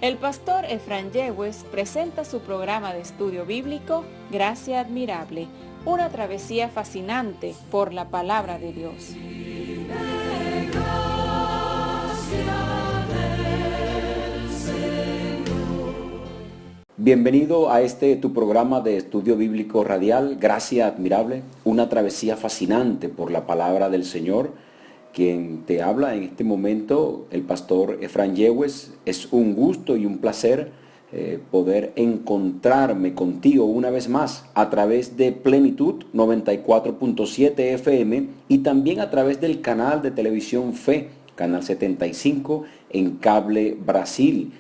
El pastor Efraín Yegües presenta su programa de estudio bíblico Gracia Admirable, una travesía fascinante por la palabra de Dios. Bienvenido a tu programa de estudio bíblico radial, Gracia Admirable, una travesía fascinante por la palabra del Señor. Quien te habla en este momento, el pastor Efraín Yegües. Es un gusto y un placer poder encontrarme contigo una vez más a través de Plenitud 94.7 FM y también a través del canal de televisión Fe, Canal 75 en Cable Brasil,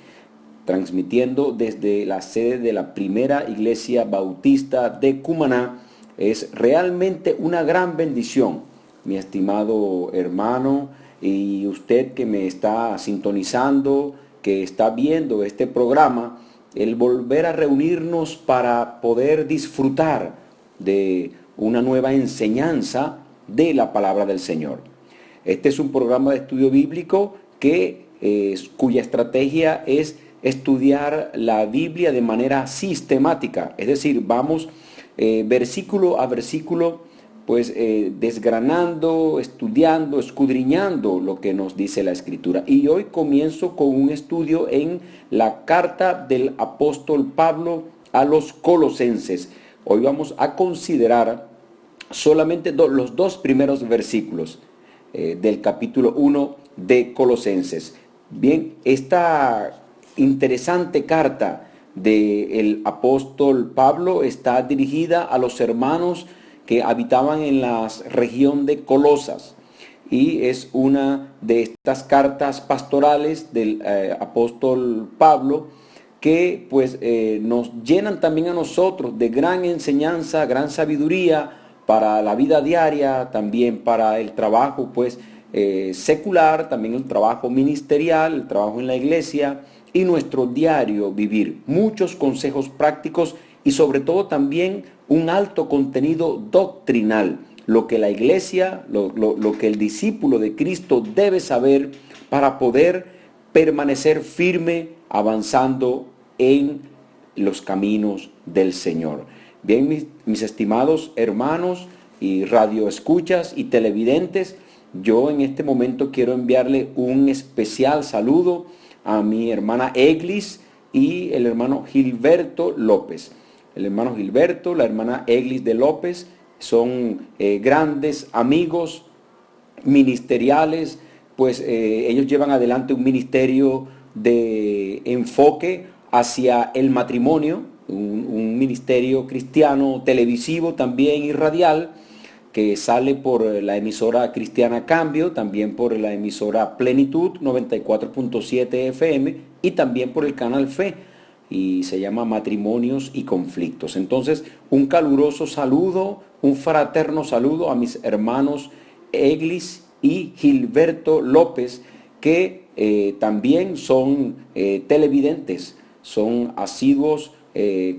transmitiendo desde la sede de la Primera Iglesia Bautista de Cumaná. Es realmente una gran bendición, mi estimado hermano, y usted que me está sintonizando, que está viendo este programa, el volver a reunirnos para poder disfrutar de una nueva enseñanza de la palabra del Señor. Este es un programa de estudio bíblico cuya estrategia es estudiar la Biblia de manera sistemática, es decir, vamos versículo a versículo, desgranando, estudiando, escudriñando lo que nos dice la Escritura. Y hoy comienzo con un estudio en la carta del apóstol Pablo a los Colosenses. Hoy vamos a considerar solamente los dos primeros versículos del capítulo 1 de Colosenses. Bien, esta interesante carta del apóstol Pablo está dirigida a los hermanos que habitaban en la región de Colosas, y es una de estas cartas pastorales del apóstol Pablo que nos llenan también a nosotros de gran enseñanza, gran sabiduría para la vida diaria, también para el trabajo secular, también el trabajo ministerial, el trabajo en la iglesia y nuestro diario vivir. Muchos consejos prácticos y sobre todo también un alto contenido doctrinal, lo que la iglesia, lo que el discípulo de Cristo debe saber para poder permanecer firme avanzando en los caminos del Señor. Bien, mis estimados hermanos y radioescuchas y televidentes, yo en este momento quiero enviarle un especial saludo a mi hermana Eglis y el hermano Gilberto López. El hermano Gilberto, la hermana Eglis de López son grandes amigos ministeriales, ellos llevan adelante un ministerio de enfoque hacia el matrimonio, un ministerio cristiano televisivo también y radial, que sale por la emisora Cristiana Cambio, también por la emisora Plenitud 94.7 FM y también por el canal Fe, y se llama Matrimonios y Conflictos. Entonces, un caluroso saludo, un fraterno saludo a mis hermanos Eglis y Gilberto López, que también son televidentes, son asiduos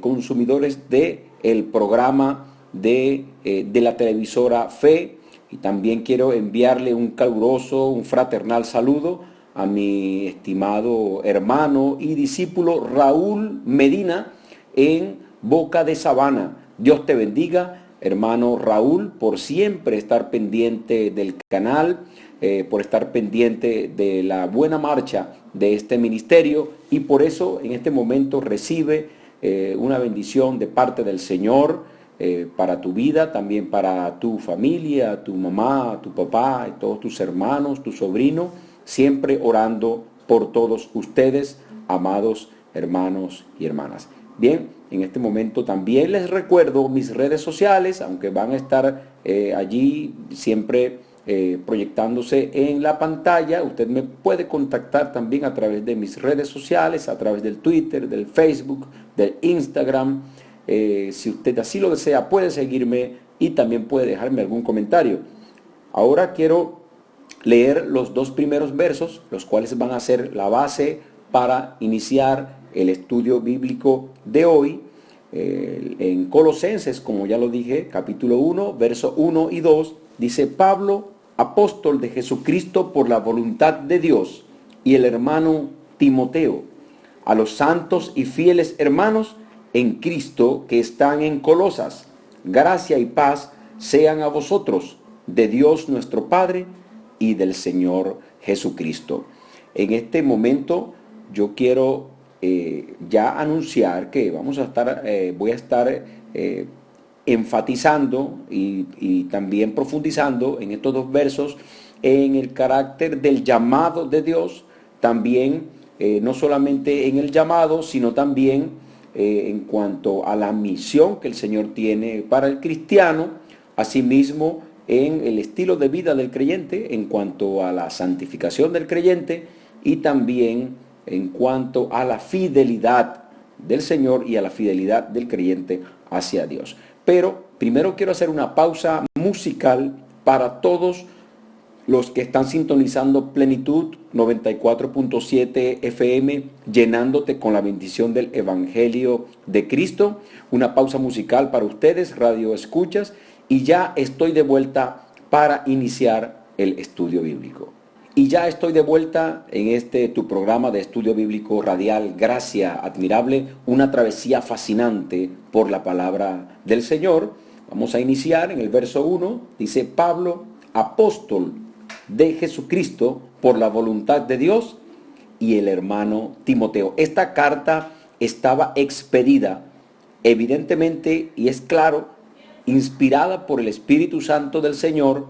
consumidores del programa de la televisora Fe. Y también quiero enviarle un caluroso, un fraternal saludo a mi estimado hermano y discípulo Raúl Medina en Boca de Sabana. Dios te bendiga, hermano Raúl, por siempre estar pendiente del canal, por estar pendiente de la buena marcha de este ministerio, y por eso en este momento recibe una bendición de parte del Señor para tu vida, también para tu familia, tu mamá, tu papá y todos tus hermanos, tu sobrino, siempre orando por todos ustedes, amados hermanos y hermanas. Bien, en este momento también les recuerdo mis redes sociales, aunque van a estar allí siempre proyectándose en la pantalla. Usted me puede contactar también a través de mis redes sociales, a través del Twitter, del Facebook, del Instagram. Si usted así lo desea, puede seguirme y también puede dejarme algún comentario. Ahora quiero leer los dos primeros versos, los cuales van a ser la base para iniciar el estudio bíblico de hoy. En Colosenses, como ya lo dije, capítulo 1, verso 1 y 2, dice: Pablo, apóstol de Jesucristo por la voluntad de Dios, y el hermano Timoteo, a los santos y fieles hermanos en Cristo que están en Colosas. Gracia y paz sean a vosotros, de Dios nuestro Padre y del Señor Jesucristo. En este momento yo quiero ya anunciar que voy a estar enfatizando y también profundizando en estos dos versos en el carácter del llamado de Dios, también no solamente en el llamado, sino también en cuanto a la misión que el Señor tiene para el cristiano, asimismo en el estilo de vida del creyente, en cuanto a la santificación del creyente y también en cuanto a la fidelidad del Señor y a la fidelidad del creyente hacia Dios. Pero primero quiero hacer una pausa musical para todos los que están sintonizando Plenitud 94.7 FM, llenándote con la bendición del Evangelio de Cristo. Una pausa musical para ustedes, Radio Escuchas, y ya estoy de vuelta para iniciar el estudio bíblico. Y ya estoy de vuelta en tu programa de estudio bíblico radial, Gracia Admirable, una travesía fascinante por la palabra del Señor. Vamos a iniciar en el verso 1, dice: Pablo, apóstol de Jesucristo por la voluntad de Dios, y el hermano Timoteo. Esta carta estaba expedida, evidentemente, y es claro, inspirada por el Espíritu Santo del Señor,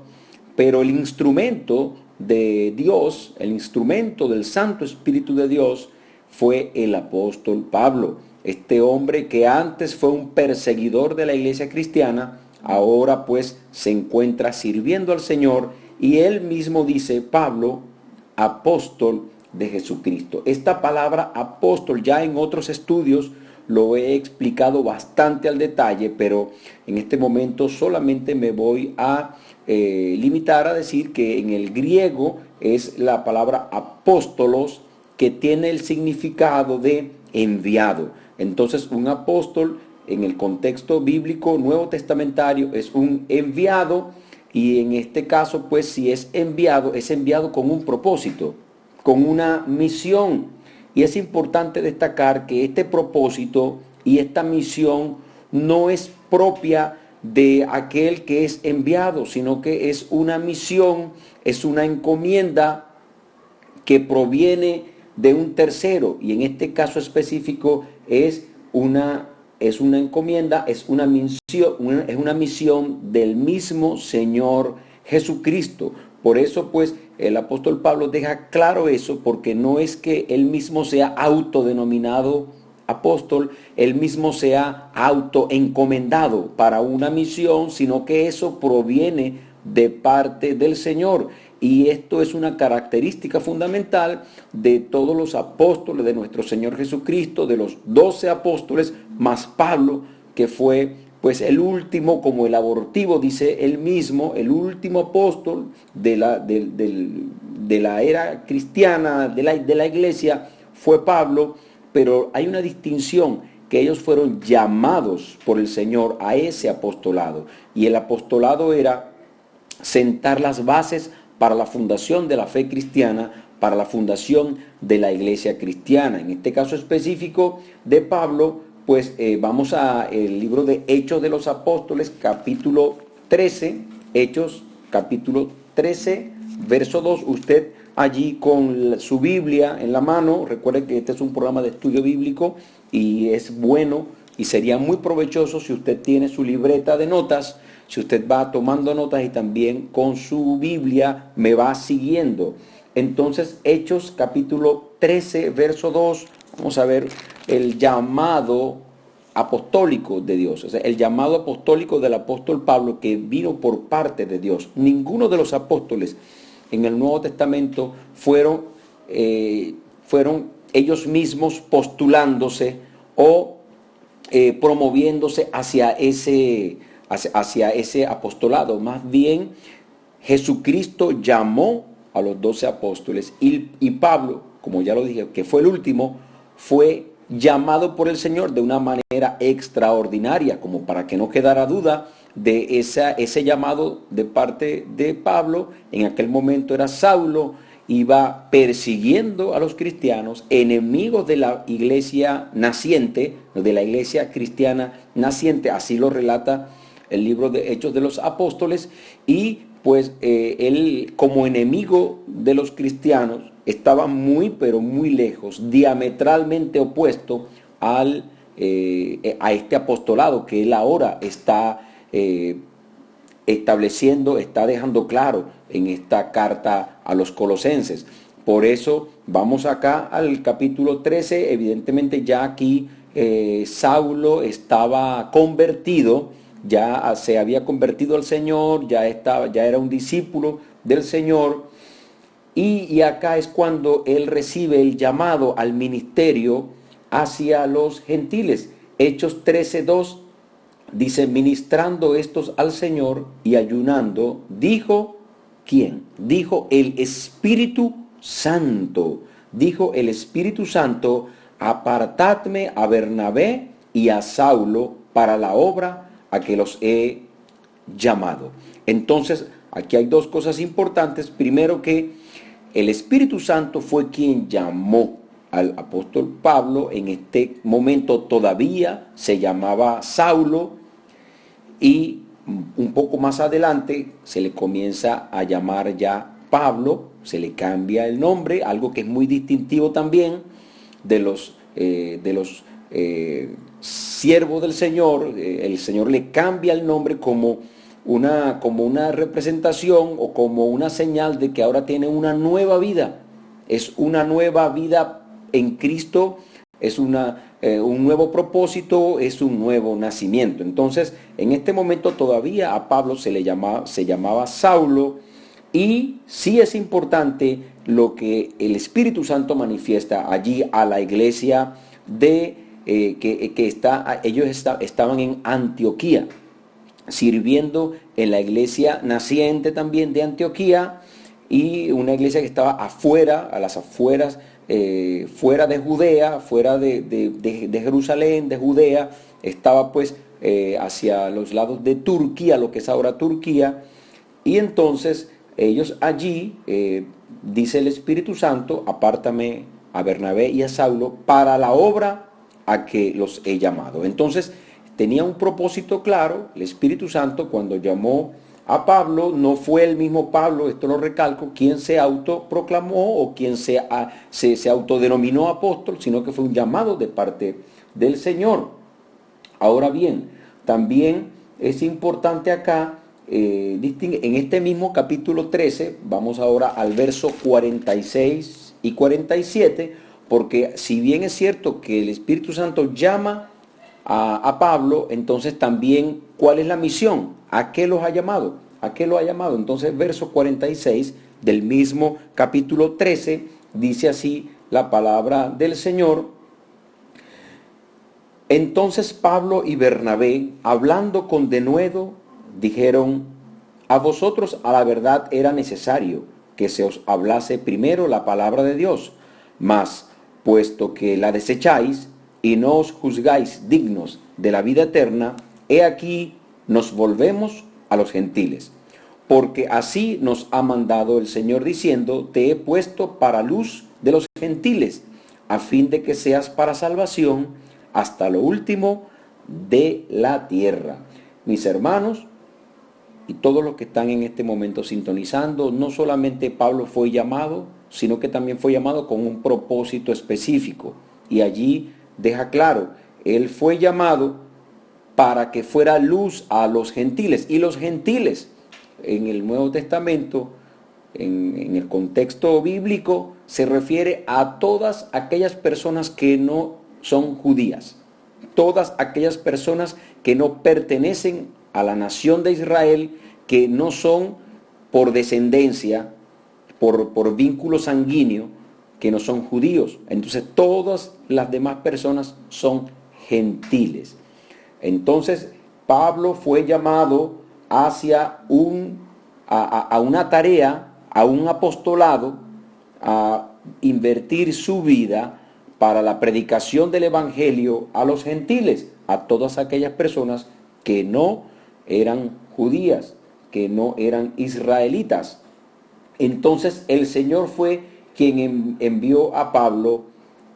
pero el instrumento de Dios, el instrumento del Santo Espíritu de Dios, fue el apóstol Pablo. Este hombre que antes fue un perseguidor de la iglesia cristiana, ahora pues se encuentra sirviendo al Señor, y él mismo dice: Pablo, apóstol de Jesucristo. Esta palabra apóstol ya en otros estudios lo he explicado bastante al detalle, pero en este momento solamente me voy a limitar a decir que en el griego es la palabra apóstolos, que tiene el significado de enviado. Entonces, un apóstol en el contexto bíblico nuevo testamentario es un enviado, y en este caso, pues, si es enviado con un propósito, con una misión. Y es importante destacar que este propósito y esta misión no es propia de aquel que es enviado, sino que es una misión, es una encomienda que proviene de un tercero, y en este caso específico es una encomienda, es una misión del mismo Señor Jesucristo. Por eso pues el apóstol Pablo deja claro eso, porque no es que él mismo sea autodenominado apóstol, él mismo sea autoencomendado para una misión, sino que eso proviene de parte del Señor. Y esto es una característica fundamental de todos los apóstoles de nuestro Señor Jesucristo, de los 12 apóstoles, más Pablo, que fue pues el último, como el abortivo, dice él mismo, el último apóstol de la era cristiana, de la iglesia, fue Pablo. Pero hay una distinción, que ellos fueron llamados por el Señor a ese apostolado, y el apostolado era sentar las bases para la fundación de la fe cristiana, para la fundación de la iglesia cristiana. En este caso específico de Pablo, pues vamos al libro de Hechos de los Apóstoles, capítulo 13, Hechos, capítulo 13, verso 2. Usted allí con su Biblia en la mano, recuerde que este es un programa de estudio bíblico y es bueno y sería muy provechoso si usted tiene su libreta de notas, si usted va tomando notas y también con su Biblia me va siguiendo. Entonces, Hechos capítulo 13, verso 2, vamos a ver el llamado apostólico de Dios, o sea, el llamado apostólico del apóstol Pablo, que vino por parte de Dios. Ninguno de los apóstoles en el Nuevo Testamento fueron ellos mismos postulándose o promoviéndose hacia ese apostolado. Más bien, Jesucristo llamó a los 12 apóstoles y Pablo, como ya lo dije, que fue el último, fue llamado por el Señor de una manera extraordinaria, como para que no quedara duda de ese llamado de parte de Pablo. En aquel momento era Saulo, iba persiguiendo a los cristianos, enemigos de la iglesia naciente, de la iglesia cristiana naciente, así lo relata el libro de Hechos de los Apóstoles, y pues él como enemigo de los cristianos estaba muy pero muy lejos, diametralmente opuesto a este apostolado que él ahora está estableciendo, está dejando claro en esta carta a los colosenses. Por eso vamos acá al capítulo 13, evidentemente ya aquí Saulo estaba convertido, ya se había convertido al Señor, ya era un discípulo del Señor, y acá es cuando él recibe el llamado al ministerio hacia los gentiles. Hechos 13:2 dice: ministrando estos al Señor y ayunando, dijo, ¿quién? Dijo el Espíritu Santo. Dijo el Espíritu Santo: apartadme a Bernabé y a Saulo para la obra a que los he llamado. Entonces, aquí hay dos cosas importantes. Primero, que el Espíritu Santo fue quien llamó al apóstol Pablo. En este momento todavía se llamaba Saulo, y un poco más adelante se le comienza a llamar ya Pablo, se le cambia el nombre, algo que es muy distintivo también de los siervos del Señor. El Señor le cambia el nombre como una representación o como una señal de que ahora tiene una nueva vida. Es una nueva vida en Cristo, es un nuevo propósito, es un nuevo nacimiento. Entonces, en este momento todavía a Pablo se llamaba Saulo, y sí es importante lo que el Espíritu Santo manifiesta allí a la iglesia ellos estaban en Antioquía, sirviendo en la iglesia naciente también de Antioquía, y una iglesia que estaba afuera, a las afueras, fuera de Judea, fuera de Jerusalén, de Judea, estaba pues hacia los lados de Turquía, lo que es ahora Turquía, y entonces ellos allí, dice el Espíritu Santo: apártame a Bernabé y a Saulo para la obra a que los he llamado. Entonces tenía un propósito claro. El Espíritu Santo, cuando llamó a Pablo, no fue el mismo Pablo, esto lo recalco, quien se autoproclamó o quien se autodenominó apóstol, sino que fue un llamado de parte del Señor. Ahora bien, también es importante acá en este mismo capítulo 13, vamos ahora al verso 46 y 47, porque si bien es cierto que el Espíritu Santo llama a Pablo, entonces también, ¿cuál es la misión? ¿A qué los ha llamado? ¿A qué lo ha llamado? Entonces, verso 46 del mismo capítulo 13, dice así la palabra del Señor: entonces Pablo y Bernabé, hablando con denuedo, dijeron: a vosotros a la verdad era necesario que se os hablase primero la palabra de Dios, mas puesto que la desecháis y no os juzgáis dignos de la vida eterna, he aquí nos volvemos a los gentiles. Porque así nos ha mandado el Señor, diciendo: te he puesto para luz de los gentiles, a fin de que seas para salvación hasta lo último de la tierra. Mis hermanos, y todos los que están en este momento sintonizando, no solamente Pablo fue llamado, sino que también fue llamado con un propósito específico. Y allí deja claro, él fue llamado para que fuera luz a los gentiles. Y los gentiles, en el Nuevo Testamento, en el contexto bíblico, se refiere a todas aquellas personas que no son judías, todas aquellas personas que no pertenecen a la nación de Israel, que no son por descendencia, por vínculo sanguíneo, que no son judíos. Entonces todas las demás personas son gentiles. Entonces Pablo fue llamado hacia a una tarea, a un apostolado, a invertir su vida para la predicación del evangelio a los gentiles, a todas aquellas personas que no eran judías, que no eran israelitas. Entonces el Señor fue quien envió a Pablo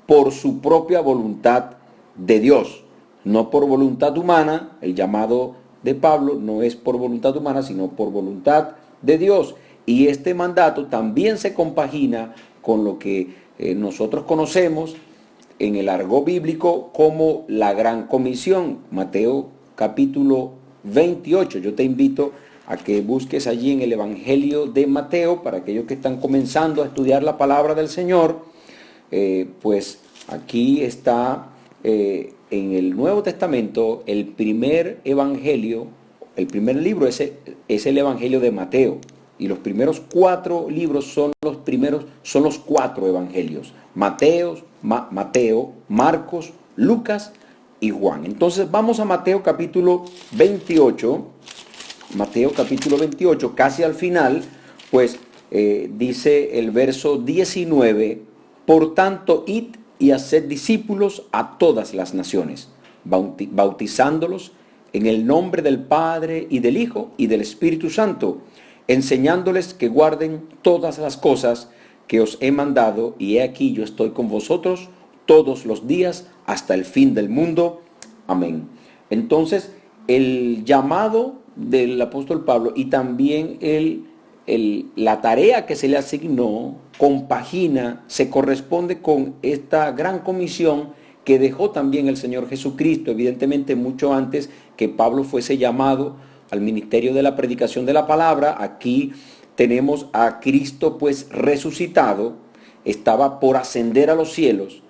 por su propia voluntad de Dios, no por voluntad humana. El llamado de Pablo no es por voluntad humana, sino por voluntad de Dios. Y este mandato también se compagina con lo que nosotros conocemos en el argot bíblico como la Gran Comisión, Mateo capítulo 28. Yo te invito a que busques allí en el Evangelio de Mateo, para aquellos que están comenzando a estudiar la palabra del Señor, pues aquí está en el Nuevo Testamento el primer evangelio, el primer libro es el Evangelio de Mateo, y los primeros 4 libros son los 4 evangelios: Mateo, Marcos, Lucas y Juan. Entonces vamos a Mateo capítulo 28. Mateo capítulo 28, casi al final, pues dice el verso 19: por tanto, id y haced discípulos a todas las naciones, bautizándolos en el nombre del Padre y del Hijo y del Espíritu Santo, enseñándoles que guarden todas las cosas que os he mandado, y he aquí yo estoy con vosotros todos los días hasta el fin del mundo. Amén. Entonces, el llamado del apóstol Pablo y también la tarea que se le asignó compagina, se corresponde con esta gran comisión que dejó también el Señor Jesucristo, evidentemente mucho antes que Pablo fuese llamado al ministerio de la predicación de la palabra. Aquí tenemos a Cristo pues resucitado, estaba por ascender a los cielos,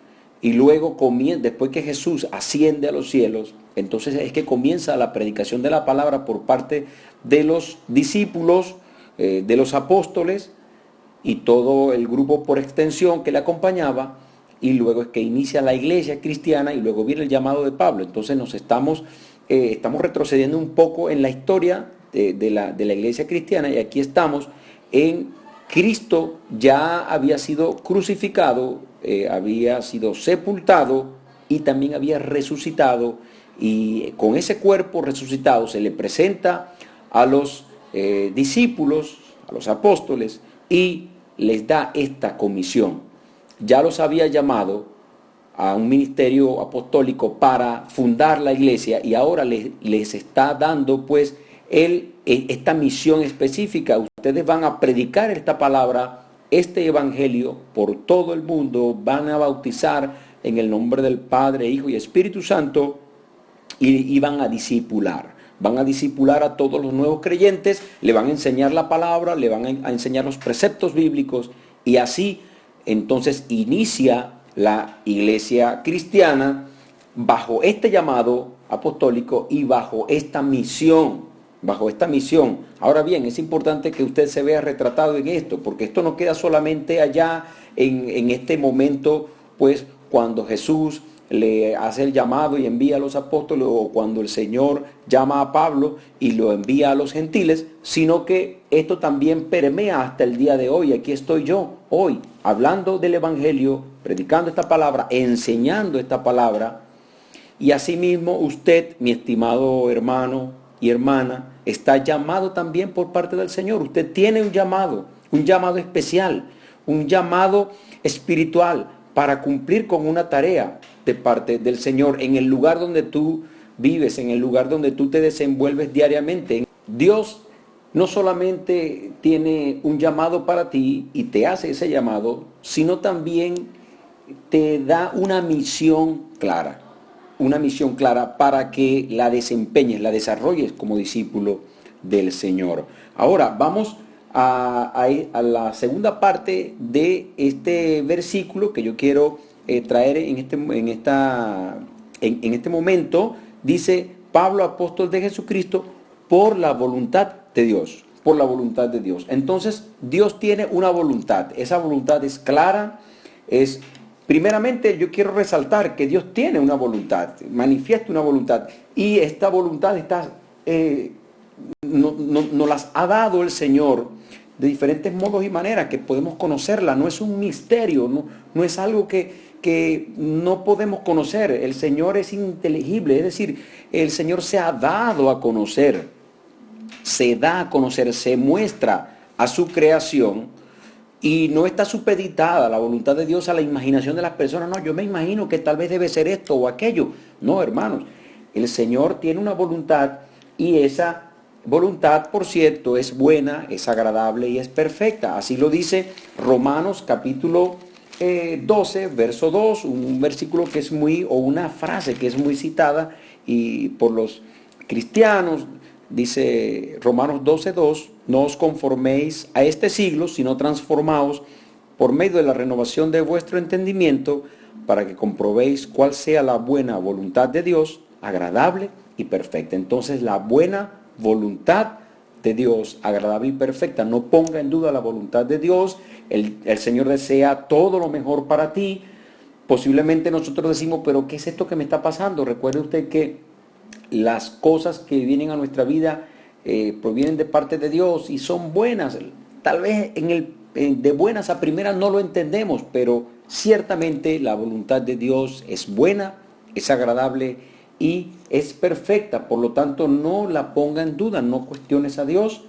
y luego después que Jesús asciende a los cielos, entonces es que comienza la predicación de la palabra por parte de los discípulos, de los apóstoles y todo el grupo por extensión que le acompañaba, y luego es que inicia la iglesia cristiana, y luego viene el llamado de Pablo. Entonces estamos retrocediendo un poco en la historia de la iglesia cristiana, y aquí estamos en Cristo. Ya había sido crucificado, había sido sepultado y también había resucitado, y con ese cuerpo resucitado se le presenta a los discípulos, a los apóstoles, y les da esta comisión. Ya los había llamado a un ministerio apostólico para fundar la iglesia, y ahora les está dando pues esta misión específica. Ustedes van a predicar esta palabra, este evangelio por todo el mundo, van a bautizar en el nombre del Padre, Hijo y Espíritu Santo, y van a discipular. Van a discipular a todos los nuevos creyentes, le van a enseñar la palabra, le van a enseñar los preceptos bíblicos, y así entonces inicia la iglesia cristiana bajo este llamado apostólico y bajo esta misión. Ahora bien, es importante que usted se vea retratado en esto, porque esto no queda solamente allá en este momento, pues cuando Jesús le hace el llamado y envía a los apóstoles, o cuando el Señor llama a Pablo y lo envía a los gentiles, sino que esto también permea hasta el día de hoy. Aquí estoy yo hoy hablando del evangelio, predicando esta palabra, enseñando esta palabra, y asimismo usted, mi estimado hermano y hermana, está llamado también por parte del Señor. Usted tiene un llamado especial, un llamado espiritual para cumplir con una tarea de parte del Señor en el lugar donde tú vives, en el lugar donde tú te desenvuelves diariamente. Dios no solamente tiene un llamado para ti y te hace ese llamado, sino también te da una misión clara para que la desempeñes, la desarrolles como discípulo del Señor. Ahora vamos a la segunda parte de este versículo que yo quiero traer en este momento. Dice: Pablo, apóstol de Jesucristo, por la voluntad de Dios. Por la voluntad de Dios. Entonces, Dios tiene una voluntad. Esa voluntad es clara. Primeramente, yo quiero resaltar que Dios tiene una voluntad, manifiesta una voluntad. Y esta voluntad nos las ha dado el Señor de diferentes modos y maneras que podemos conocerla. No es un misterio, no es algo que no podemos conocer. El Señor es inteligible, es decir, el Señor se ha dado a conocer, se da a conocer, se muestra a su creación Y no está supeditada la voluntad de Dios a la imaginación de las personas. No, yo me imagino que tal vez debe ser esto o aquello. No, hermanos, el Señor tiene una voluntad y esa voluntad, por cierto, es buena, es agradable y es perfecta. Así lo dice Romanos capítulo 12, verso 2, un versículo que es o una frase que es muy citada y por los cristianos. Dice Romanos 12:2, no os conforméis a este siglo, sino transformaos por medio de la renovación de vuestro entendimiento, para que comprobéis cuál sea la buena voluntad de Dios, agradable y perfecta. Entonces, la buena voluntad de Dios, agradable y perfecta, no ponga en duda la voluntad de Dios. El Señor desea todo lo mejor para ti. Posiblemente nosotros decimos, pero ¿qué es esto que me está pasando? Recuerde usted que las cosas que vienen a nuestra vida provienen de parte de Dios y son buenas. Tal vez de buenas a primeras no lo entendemos, pero ciertamente la voluntad de Dios es buena, es agradable y es perfecta. Por lo tanto, no la ponga en duda, no cuestiones a Dios.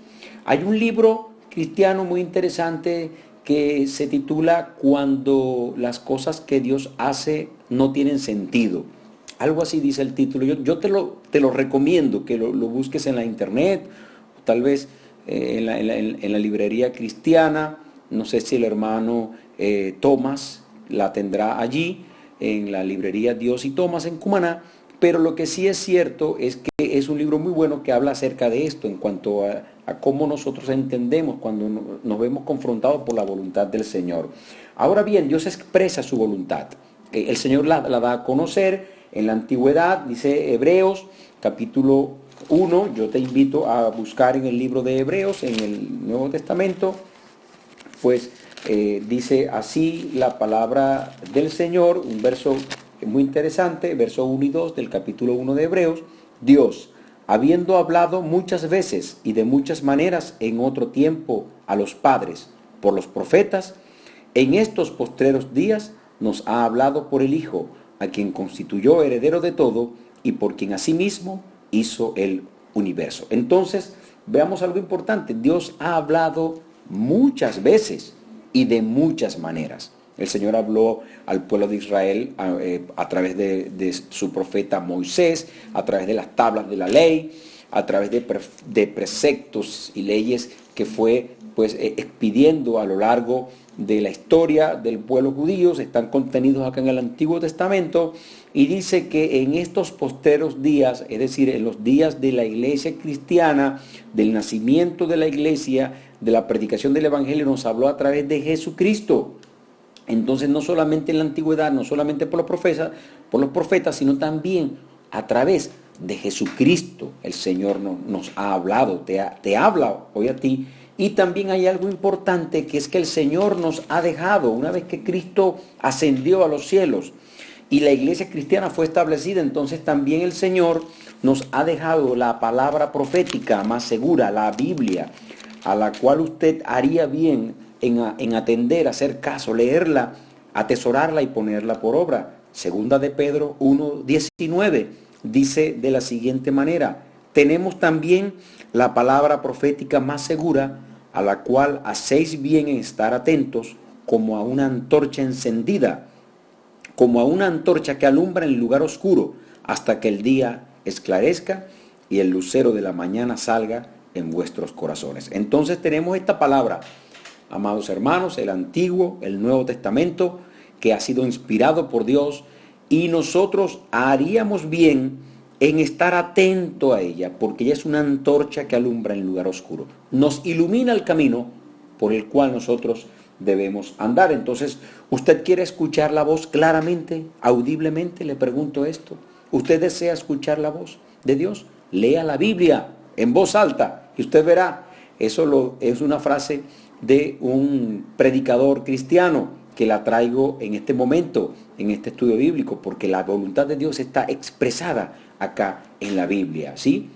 Hay un libro cristiano muy interesante que se titula Cuando las cosas que Dios hace no tienen sentido. Algo así dice el título. Yo te lo recomiendo, que lo busques en la internet, tal vez en la librería cristiana. No sé si el hermano Tomás la tendrá allí, en la librería Dios y Tomás en Cumaná. Pero lo que sí es cierto es que es un libro muy bueno que habla acerca de esto, en cuanto a cómo nosotros entendemos cuando nos vemos confrontados por la voluntad del Señor. Ahora bien, Dios expresa su voluntad. El Señor la da a conocer. En la antigüedad, dice Hebreos, capítulo 1, yo te invito a buscar en el libro de Hebreos, en el Nuevo Testamento, pues dice así la palabra del Señor, un verso muy interesante, verso 1 y 2 del capítulo 1 de Hebreos. Dios, habiendo hablado muchas veces y de muchas maneras en otro tiempo a los padres por los profetas, en estos postreros días nos ha hablado por el Hijo, a quien constituyó heredero de todo y por quien asimismo hizo el universo. Entonces, veamos algo importante. Dios ha hablado muchas veces y de muchas maneras. El Señor habló al pueblo de Israel a través de su profeta Moisés, a través de las tablas de la ley, a través de preceptos y leyes que fue pues expidiendo a lo largo de la historia del pueblo judío. Están contenidos acá en el Antiguo Testamento, y dice que en estos posteros días, es decir, en los días de la iglesia cristiana, del nacimiento de la iglesia, de la predicación del Evangelio, nos habló a través de Jesucristo. Entonces, no solamente en la antigüedad, no solamente por los profetas, sino también a través de Jesucristo el Señor nos ha hablado, te habla hoy a ti. Y también hay algo importante, que es que el Señor nos ha dejado, una vez que Cristo ascendió a los cielos y la iglesia cristiana fue establecida, entonces también el Señor nos ha dejado la palabra profética más segura, la Biblia, a la cual usted haría bien en atender, hacer caso, leerla, atesorarla y ponerla por obra. Segunda de Pedro 1:19 dice de la siguiente manera: tenemos también la palabra profética más segura, a la cual hacéis bien en estar atentos, como a una antorcha encendida, como a una antorcha que alumbra en el lugar oscuro, hasta que el día esclarezca y el lucero de la mañana salga en vuestros corazones. Entonces tenemos esta palabra, amados hermanos, el Antiguo, el Nuevo Testamento, que ha sido inspirado por Dios, y nosotros haríamos bien en estar atento a ella, porque ella es una antorcha que alumbra en el lugar oscuro. Nos ilumina el camino por el cual nosotros debemos andar. Entonces, ¿usted quiere escuchar la voz claramente, audiblemente? Le pregunto esto. ¿Usted desea escuchar la voz de Dios? Lea la Biblia en voz alta y usted verá. Eso es una frase de un predicador cristiano que la traigo en este momento, en este estudio bíblico, porque la voluntad de Dios está expresada acá en la Biblia, ¿sí?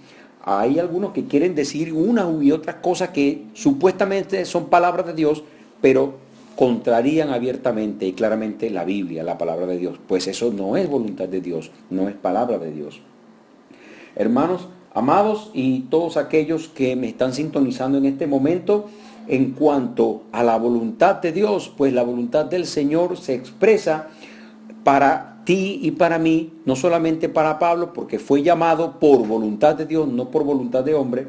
Hay algunos que quieren decir una y otra cosa que supuestamente son palabras de Dios, pero contrarían abiertamente y claramente la Biblia, la palabra de Dios. Pues eso no es voluntad de Dios, no es palabra de Dios. Hermanos, amados, y todos aquellos que me están sintonizando en este momento, en cuanto a la voluntad de Dios, pues la voluntad del Señor se expresa para ti y para mí, no solamente para Pablo, porque fue llamado por voluntad de Dios, no por voluntad de hombre,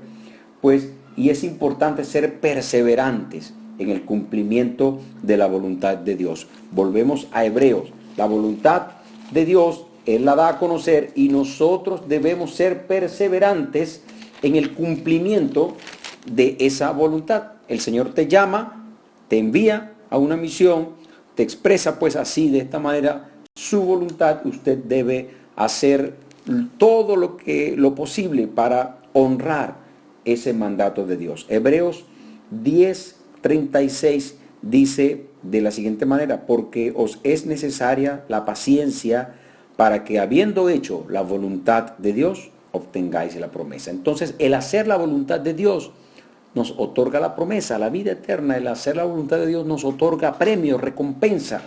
pues, y es importante ser perseverantes en el cumplimiento de la voluntad de Dios. Volvemos a Hebreos. La voluntad de Dios, Él la da a conocer y nosotros debemos ser perseverantes en el cumplimiento de esa voluntad. El Señor te llama, te envía a una misión, te expresa pues así, de esta manera, su voluntad. Usted debe hacer todo lo posible para honrar ese mandato de Dios. Hebreos 10:36 dice de la siguiente manera: porque os es necesaria la paciencia para que, habiendo hecho la voluntad de Dios, obtengáis la promesa. Entonces, el hacer la voluntad de Dios nos otorga la promesa, la vida eterna. El hacer la voluntad de Dios nos otorga premio, recompensa.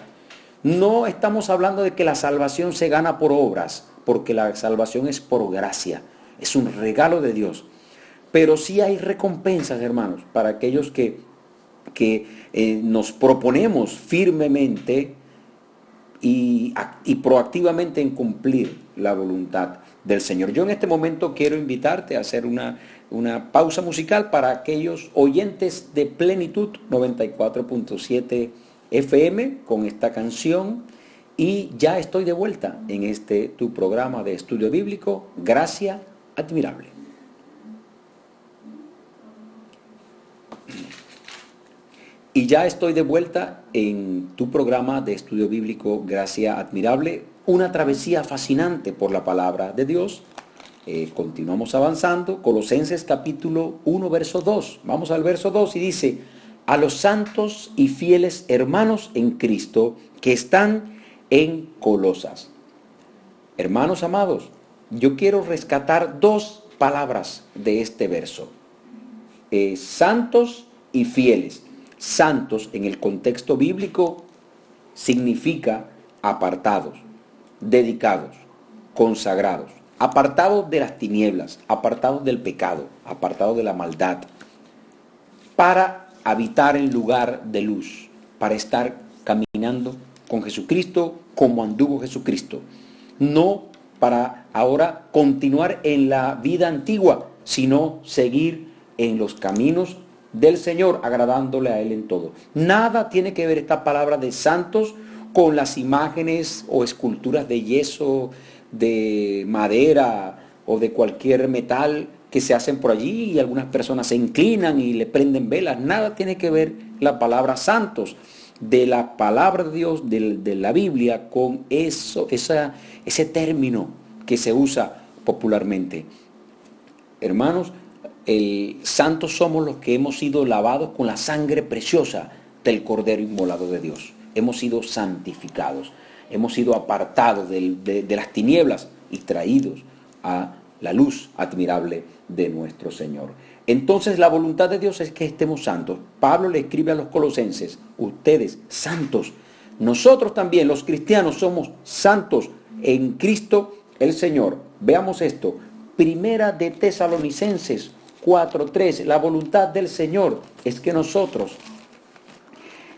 No estamos hablando de que la salvación se gana por obras, porque la salvación es por gracia, es un regalo de Dios. Pero sí hay recompensas, hermanos, para aquellos que nos proponemos firmemente y proactivamente en cumplir la voluntad del Señor. Yo en este momento quiero invitarte a hacer una pausa musical para aquellos oyentes de Plenitud 94.7 FM con esta canción, y ya estoy de vuelta en tu programa de estudio bíblico, Gracia Admirable. Y ya estoy de vuelta en tu programa de estudio bíblico, Gracia Admirable, una travesía fascinante por la palabra de Dios. Continuamos avanzando. Colosenses capítulo 1, verso 2. Vamos al verso 2 y dice: a los santos y fieles hermanos en Cristo que están en Colosas. Hermanos amados, yo quiero rescatar dos palabras de este verso. Santos y fieles. Santos en el contexto bíblico significa apartados, dedicados, consagrados, apartados de las tinieblas, apartados del pecado, apartados de la maldad, para habitar en lugar de luz, para estar caminando con Jesucristo como anduvo Jesucristo. No para ahora continuar en la vida antigua, sino seguir en los caminos del Señor, agradándole a Él en todo. Nada tiene que ver esta palabra de santos con las imágenes o esculturas de yeso, de madera o de cualquier metal que se hacen por allí y algunas personas se inclinan y le prenden velas. Nada tiene que ver la palabra santos de la palabra de Dios, de la Biblia, con ese término que se usa popularmente. Hermanos, santos somos los que hemos sido lavados con la sangre preciosa del Cordero inmolado de Dios. Hemos sido santificados, hemos sido apartados de las tinieblas y traídos a la luz admirable de nuestro Señor. Entonces la voluntad de Dios es que estemos santos. Pablo le escribe a los colosenses: ustedes santos. Nosotros también, los cristianos, somos santos en Cristo el Señor. Veamos esto. Primera de Tesalonicenses 4:3. La voluntad del Señor es que nosotros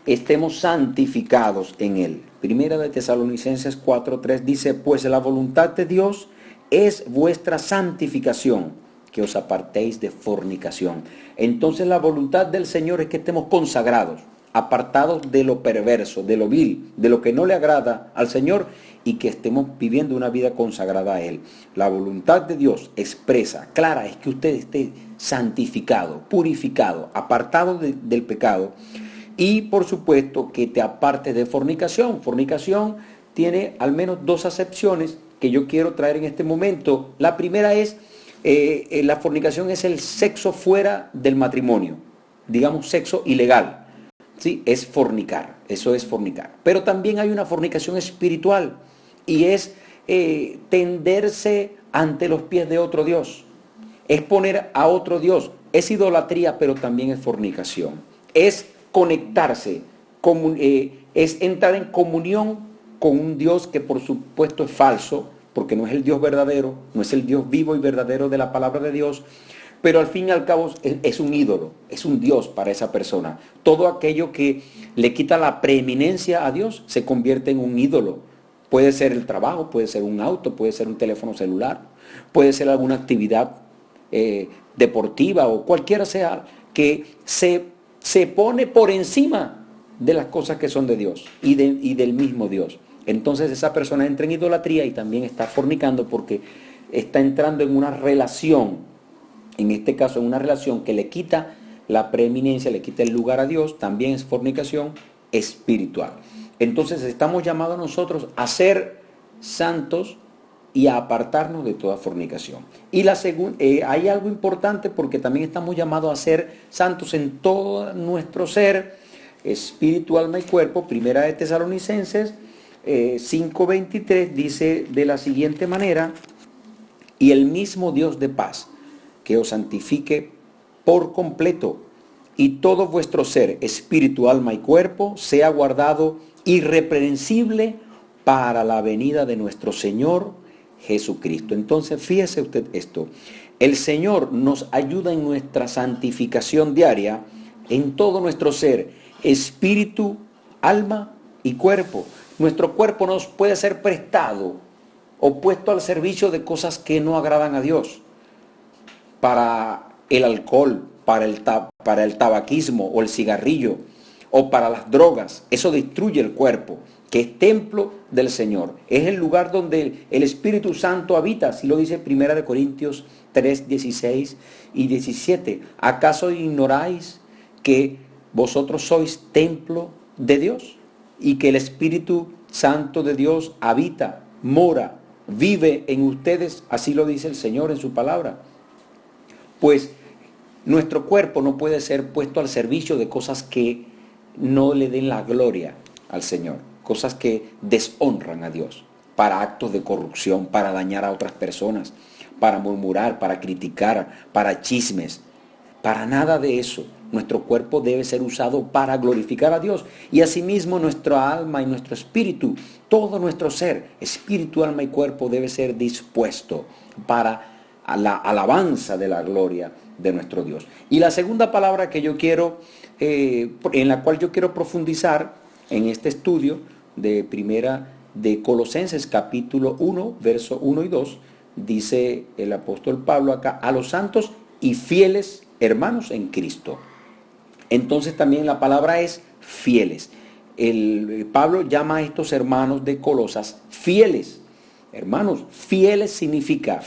estemos santificados en Él. Primera de Tesalonicenses 4:3 dice: pues la voluntad de Dios es vuestra santificación, que os apartéis de fornicación. Entonces la voluntad del Señor es que estemos consagrados, apartados de lo perverso, de lo vil, de lo que no le agrada al Señor, y que estemos viviendo una vida consagrada a Él. La voluntad de Dios expresa, clara, es que usted esté santificado, purificado, apartado del pecado, y por supuesto que te apartes de fornicación. Fornicación tiene al menos dos acepciones que yo quiero traer en este momento. La primera es, la fornicación es el sexo fuera del matrimonio, digamos sexo ilegal, ¿sí? Es fornicar, eso es fornicar. Pero también hay una fornicación espiritual, y es tenderse ante los pies de otro Dios, es poner a otro Dios, es idolatría, pero también es fornicación, es conectarse, es entrar en comunión con un Dios que por supuesto es falso, porque no es el Dios verdadero, no es el Dios vivo y verdadero de la palabra de Dios. pero al fin y al cabo es un ídolo, es un Dios para esa persona. Todo aquello que le quita la preeminencia a Dios se convierte en un ídolo. Puede ser el trabajo, puede ser un auto, puede ser un teléfono celular, puede ser alguna actividad deportiva o cualquiera sea que se pone por encima de las cosas que son de Dios y del mismo Dios. Entonces esa persona entra en idolatría y también está fornicando porque está entrando en una relación, en este caso en una relación que le quita la preeminencia, le quita el lugar a Dios, también es fornicación espiritual. Entonces estamos llamados nosotros a ser santos y a apartarnos de toda fornicación. Y hay algo importante porque también estamos llamados a ser santos en todo nuestro ser, espíritu, alma y cuerpo. Primera de Tesalonicenses 5:23 dice de la siguiente manera: y el mismo Dios de paz, que os santifique por completo, y todo vuestro ser, espíritu, alma y cuerpo, sea guardado irreprensible para la venida de nuestro Señor Jesucristo. Entonces, fíjese usted esto. El Señor nos ayuda en nuestra santificación diaria, en todo nuestro ser, espíritu, alma y cuerpo. Nuestro cuerpo nos puede ser prestado o puesto al servicio de cosas que no agradan a Dios, para el alcohol, para el tabaquismo o el cigarrillo, o para las drogas. Eso destruye el cuerpo, que es templo del Señor. Es el lugar donde el Espíritu Santo habita, así lo dice 1 Corintios 3, 16 y 17. ¿Acaso ignoráis que vosotros sois templo de Dios y que el Espíritu Santo de Dios habita, mora, vive en ustedes? Así lo dice el Señor en su palabra. Pues nuestro cuerpo no puede ser puesto al servicio de cosas que no le den la gloria al Señor, cosas que deshonran a Dios, para actos de corrupción, para dañar a otras personas, para murmurar, para criticar, para chismes. Para nada de eso. Nuestro cuerpo debe ser usado para glorificar a Dios, y asimismo nuestra alma y nuestro espíritu, todo nuestro ser, espíritu, alma y cuerpo, debe ser dispuesto para la alabanza de la gloria de nuestro Dios. Y la segunda palabra que yo quiero, en la cual yo quiero profundizar en este estudio de Colosenses capítulo 1, verso 1 y 2, dice el apóstol Pablo acá: a los santos y fieles hermanos en Cristo. Entonces también la palabra es fieles. Pablo llama a estos hermanos de Colosas fieles. Hermanos, fiel significa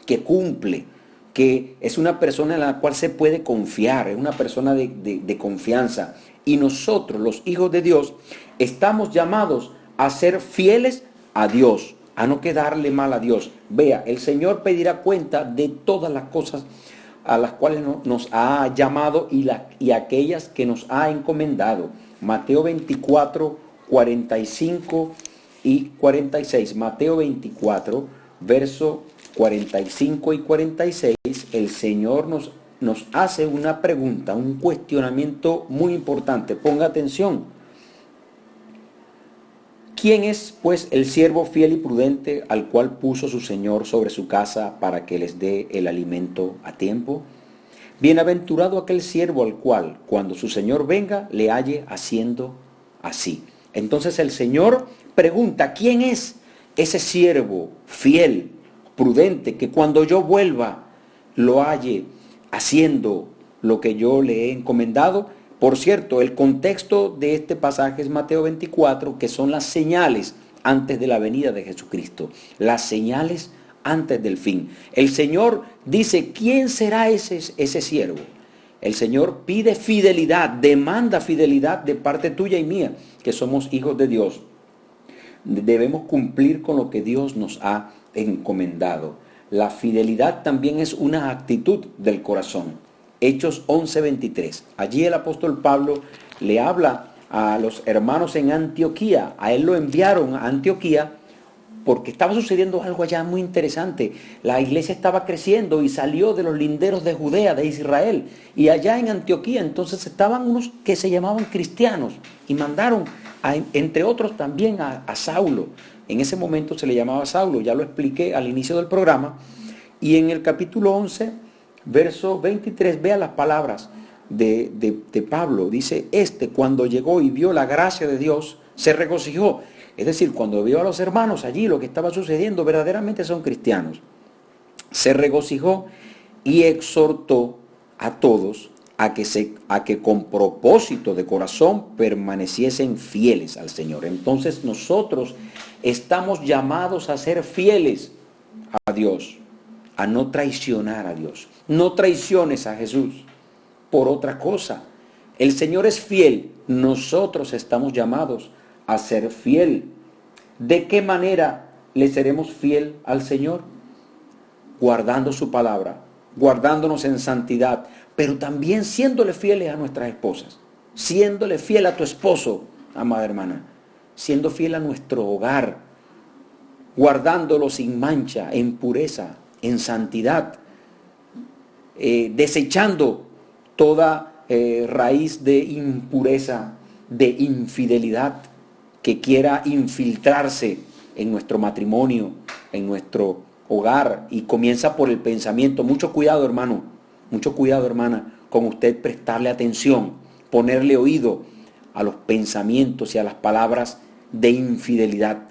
que cumple, que es una persona en la cual se puede confiar, es una persona de confianza. Y nosotros, los hijos de Dios, estamos llamados a ser fieles a Dios, a no quedarle mal a Dios. Vea, el Señor pedirá cuenta de todas las cosas a las cuales nos ha llamado y aquellas que nos ha encomendado. Mateo 24, 45 y 46. Mateo 24, verso 45 y 46, el Señor nos hace una pregunta, un cuestionamiento muy importante. Ponga atención. ¿Quién es, pues, el siervo fiel y prudente al cual puso su Señor sobre su casa para que les dé el alimento a tiempo? Bienaventurado aquel siervo al cual, cuando su Señor venga, le halle haciendo así. Entonces el Señor pregunta: ¿quién es ese siervo fiel, prudente, que cuando yo vuelva lo halle haciendo lo que yo le he encomendado? Por cierto, el contexto de este pasaje es Mateo 24, que son las señales antes de la venida de Jesucristo, las señales antes del fin. El Señor dice: ¿quién será ese siervo? El Señor pide fidelidad, demanda fidelidad de parte tuya y mía, que somos hijos de Dios. Debemos cumplir con lo que Dios nos ha encomendado. La fidelidad también es una actitud del corazón. Hechos 11:23. Allí el apóstol Pablo le habla a los hermanos en Antioquía. A él lo enviaron a Antioquía porque estaba sucediendo algo allá muy interesante. La iglesia estaba creciendo y salió de los linderos de Judea, de Israel. Y allá en Antioquía entonces estaban unos que se llamaban cristianos y mandaron, entre otros también a Saulo. En ese momento se le llamaba Saulo, ya lo expliqué al inicio del programa. Y en el capítulo 11 verso 23, vea las palabras de Pablo. Dice, cuando llegó y vio la gracia de Dios, se regocijó. Es decir, cuando vio a los hermanos allí, lo que estaba sucediendo, verdaderamente son cristianos. Se regocijó y exhortó a todos a que con propósito de corazón permaneciesen fieles al Señor. Entonces nosotros estamos llamados a ser fieles a Dios, a no traicionar a Dios. No traiciones a Jesús por otra cosa. El Señor es fiel, nosotros estamos llamados a ser fiel. ¿De qué manera le seremos fiel al Señor? Guardando su palabra, guardándonos en santidad, pero también siéndole fieles a nuestras esposas, siéndole fiel a tu esposo, amada hermana, siendo fiel a nuestro hogar, guardándolo sin mancha, en pureza, en santidad, desechando toda raíz de impureza, de infidelidad que quiera infiltrarse en nuestro matrimonio, en nuestro hogar, y comienza por el pensamiento. Mucho cuidado, hermano, mucho cuidado, hermana, con usted prestarle atención, ponerle oído a los pensamientos y a las palabras de infidelidad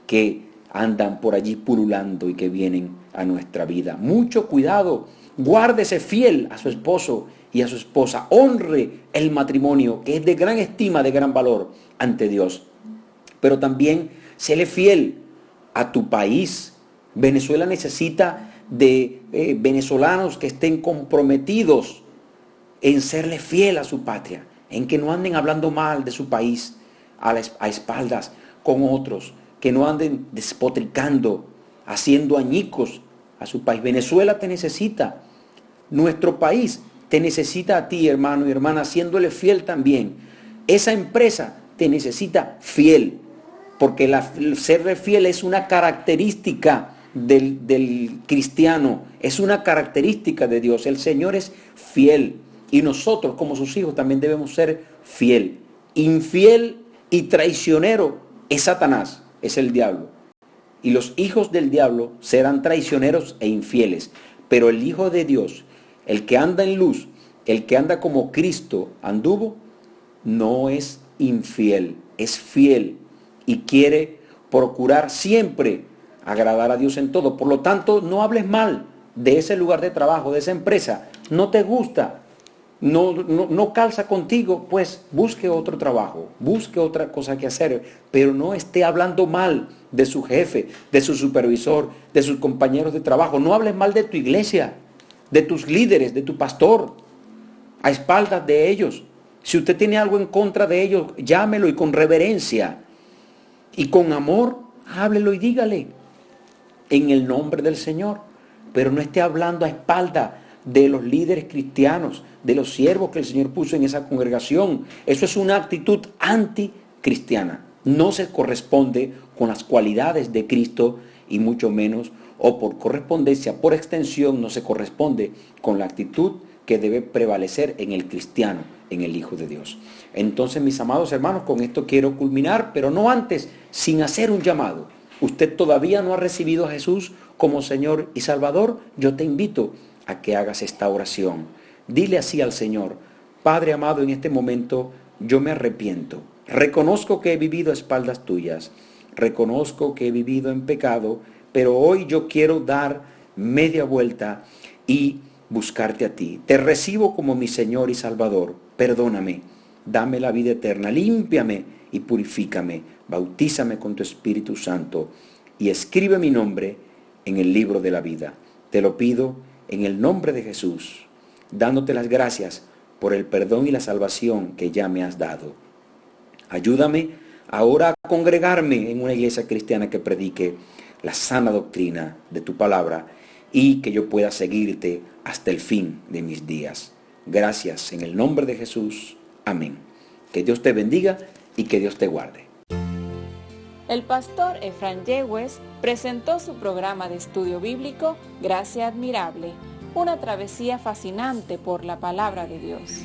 que andan por allí pululando y que vienen a nuestra vida. Mucho cuidado, guárdese fiel a su esposo y a su esposa, honre el matrimonio, que es de gran estima, de gran valor ante Dios. Pero también séle fiel a tu país. Venezuela necesita de venezolanos que estén comprometidos en serle fiel a su patria, en que no anden hablando mal de su país a espaldas con otros, que no anden despotricando, haciendo añicos a su país. Venezuela te necesita, nuestro país te necesita a ti, hermano y hermana, haciéndole fiel también. Esa empresa te necesita fiel, porque serle fiel es una característica del cristiano, es una característica de Dios. El Señor es fiel y nosotros como sus hijos también debemos ser fiel. Infiel y traicionero es Satanás, es el diablo. Y los hijos del diablo serán traicioneros e infieles. Pero el Hijo de Dios, el que anda en luz, el que anda como Cristo anduvo, no es infiel, es fiel y quiere procurar siempre agradar a Dios en todo. Por lo tanto, no hables mal de ese lugar de trabajo, de esa empresa. No te gusta, no calza contigo, pues busque otro trabajo, busque otra cosa que hacer, pero no esté hablando mal de su jefe, de su supervisor, de sus compañeros de trabajo. No hables mal de tu iglesia, de tus líderes, de tu pastor, a espaldas de ellos. Si usted tiene algo en contra de ellos, llámelo y con reverencia y con amor, háblelo y dígale en el nombre del Señor. Pero no esté hablando a espaldas de los líderes cristianos, de los siervos que el Señor puso en esa congregación. Eso es una actitud anticristiana. No se corresponde con las cualidades de Cristo y mucho menos, o por correspondencia, por extensión, no se corresponde con la actitud que debe prevalecer en el cristiano, en el Hijo de Dios. Entonces, mis amados hermanos, con esto quiero culminar, pero no antes, sin hacer un llamado. Usted todavía no ha recibido a Jesús como Señor y Salvador. Yo te invito a que hagas esta oración. Dile así al Señor: Padre amado, en este momento yo me arrepiento. Reconozco que he vivido a espaldas tuyas. Reconozco que he vivido en pecado, pero hoy yo quiero dar media vuelta y buscarte a ti. Te recibo como mi Señor y Salvador. Perdóname, dame la vida eterna, límpiame y purifícame. Bautízame con tu Espíritu Santo y escribe mi nombre en el libro de la vida. Te lo pido en el nombre de Jesús, dándote las gracias por el perdón y la salvación que ya me has dado. Ayúdame ahora a congregarme en una iglesia cristiana que predique la sana doctrina de tu palabra y que yo pueda seguirte hasta el fin de mis días. Gracias en el nombre de Jesús. Amén. Que Dios te bendiga y que Dios te guarde. El pastor Efraín Yehúes presentó su programa de estudio bíblico Gracia Admirable, una travesía fascinante por la palabra de Dios.